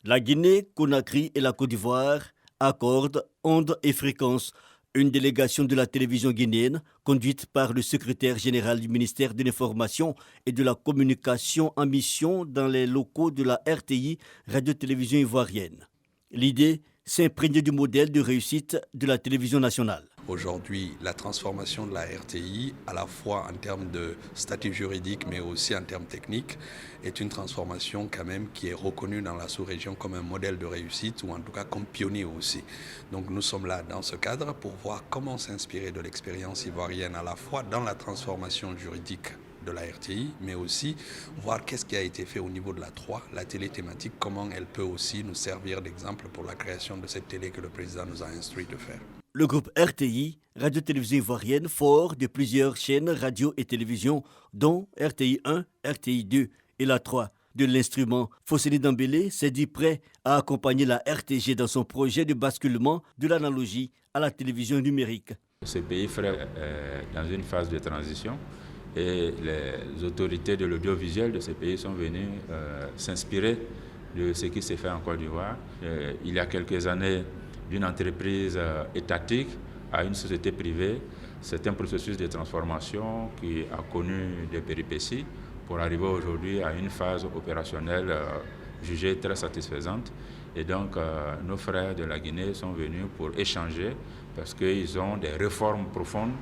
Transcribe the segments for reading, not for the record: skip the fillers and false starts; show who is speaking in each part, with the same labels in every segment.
Speaker 1: La Guinée, Conakry et la Côte d'Ivoire accordent ondes et fréquences. Une délégation de la télévision guinéenne, conduite par le secrétaire général du ministère de l'Information et de la Communication en mission dans les locaux de la RTI, Radio-Télévision ivoirienne. L'idée, s'imprégner du modèle de réussite de la télévision nationale.
Speaker 2: Aujourd'hui, la transformation de la RTI, à la fois en termes de statut juridique, mais aussi en termes techniques, est une transformation quand même qui est reconnue dans la sous-région comme un modèle de réussite, ou en tout cas comme pionnier aussi. Donc nous sommes là dans ce cadre pour voir comment s'inspirer de l'expérience ivoirienne, à la fois dans la transformation juridique de la RTI, mais aussi voir qu'est-ce qui a été fait au niveau de la 3, la télé thématique, comment elle peut aussi nous servir d'exemple pour la création de cette télé que le président nous a instruit de faire.
Speaker 1: Le groupe RTI, Radio-Télévision ivoirienne, fort de plusieurs chaînes radio et télévision, dont RTI 1, RTI 2 et la 3. De l'instrument, Fosseni Dambélé s'est dit prêt à accompagner la RTG dans son projet de basculement de l'analogie à la télévision numérique.
Speaker 3: Ce pays ferait dans une phase de transition et les autorités de l'audiovisuel de ce pays sont venues s'inspirer de ce qui s'est fait en Côte d'Ivoire. Il y a quelques années, d'une entreprise étatique à une société privée, c'est un processus de transformation qui a connu des péripéties pour arriver aujourd'hui à une phase opérationnelle jugée très satisfaisante. Et donc, nos frères de la Guinée sont venus pour échanger parce qu'ils ont des réformes profondes,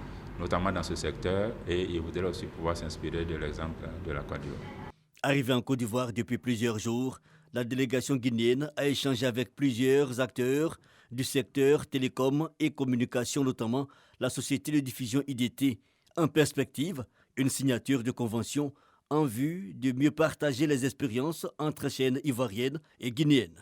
Speaker 3: notamment dans ce secteur, et ils voudraient aussi pouvoir s'inspirer de l'exemple de la Côte d'Ivoire.
Speaker 1: Arrivée en Côte d'Ivoire depuis plusieurs jours, la délégation guinéenne a échangé avec plusieurs acteurs du secteur télécom et communication, notamment la société de diffusion IDT. En perspective, une signature de convention en vue de mieux partager les expériences entre chaînes ivoiriennes et guinéennes.